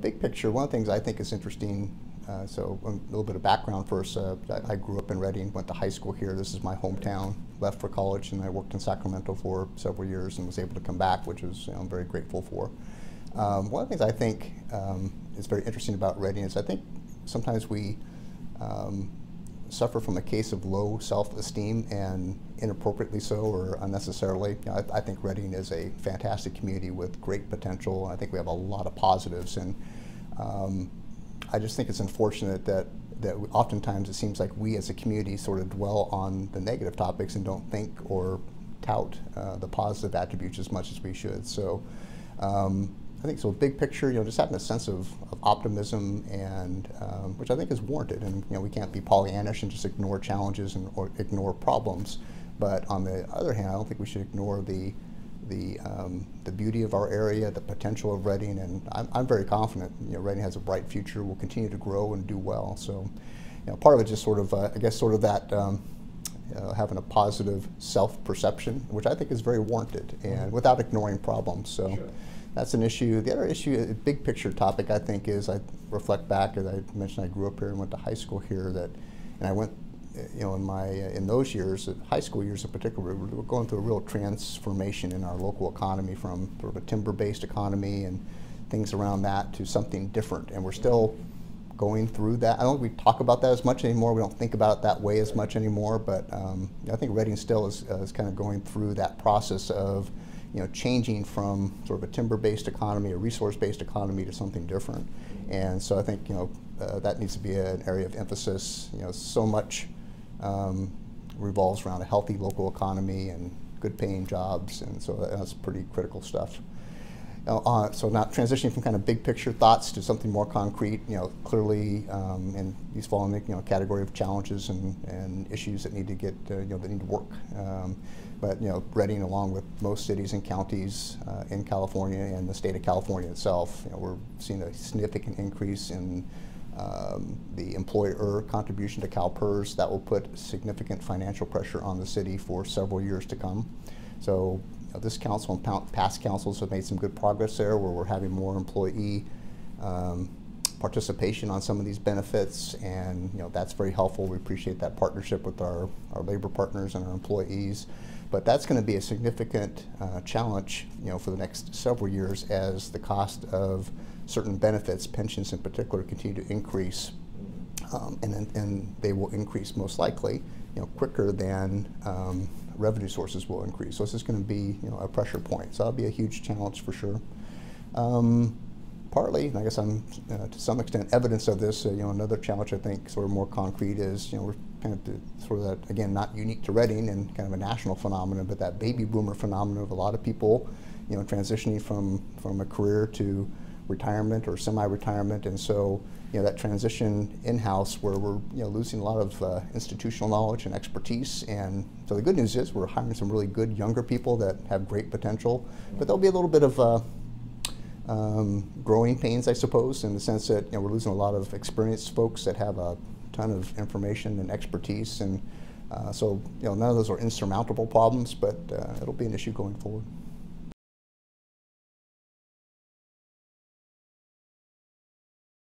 Big picture, one of the things I think is interesting, so a little bit of background first. I grew up in Redding, went to high school here. This is my hometown. Left for college, and I worked in Sacramento for several years and was able to come back, which was I'm very grateful for. One of the things I think is very interesting about Redding is I think sometimes we suffer from a case of low self-esteem, and inappropriately so or unnecessarily. I think Redding is a fantastic community with great potential. I think we have a lot of positives, and I just think it's unfortunate that oftentimes it seems like we as a community sort of dwell on the negative topics and don't think or tout the positive attributes as much as we should. So I think so. Big picture, just having a sense of optimism, and which I think is warranted. And we can't be Pollyannish and just ignore challenges or ignore problems. But on the other hand, I don't think we should ignore the beauty of our area, the potential of Redding, and I'm very confident. Redding has a bright future. Will continue to grow and do well. So, part of it just sort of, I guess, sort of that. Having a positive self-perception, which I think is very warranted, and without ignoring problems. So. Sure. That's an issue. The other issue, a big picture topic, I think, is I reflect back, as I mentioned, I grew up here and went to high school here. And I went, in those years, high school years in particular, we were going through a real transformation in our local economy from sort of a timber-based economy and things around that to something different. And we're still going through that. I don't think we talk about that as much anymore. We don't think about it that way as much anymore. But I think Redding still is kind of going through that process of changing from sort of a timber-based economy, a resource-based economy, to something different. And so I think that needs to be an area of emphasis. So much revolves around a healthy local economy and good-paying jobs, and so that's pretty critical stuff. So now transitioning from kind of big picture thoughts to something more concrete. Clearly, and these fall in the category of challenges and issues that need to get that need to work. But Redding, along with most cities and counties in California and the state of California itself, we're seeing a significant increase in the employer contribution to CalPERS. That will put significant financial pressure on the city for several years to come. So this council and past councils have made some good progress there, where we're having more employee participation on some of these benefits, and that's very helpful. We appreciate that partnership with our labor partners and our employees. But that's going to be a significant challenge, for the next several years as the cost of certain benefits, pensions in particular, continue to increase, and they will increase most likely, quicker than revenue sources will increase. So this is going to be, a pressure point. So that'll be a huge challenge for sure. Partly, and I guess I'm to some extent evidence of this. Another challenge I think sort of more concrete is, we're kind of sort of that, again, not unique to Redding and kind of a national phenomenon, but that baby boomer phenomenon of a lot of people, transitioning from a career to retirement or semi-retirement, and so that transition in-house where we're losing a lot of institutional knowledge and expertise. And so the good news is we're hiring some really good younger people that have great potential, but there'll be a little bit of growing pains, I suppose, in the sense that we're losing a lot of experienced folks that have a ton of information and expertise, and so none of those are insurmountable problems, but it'll be an issue going forward.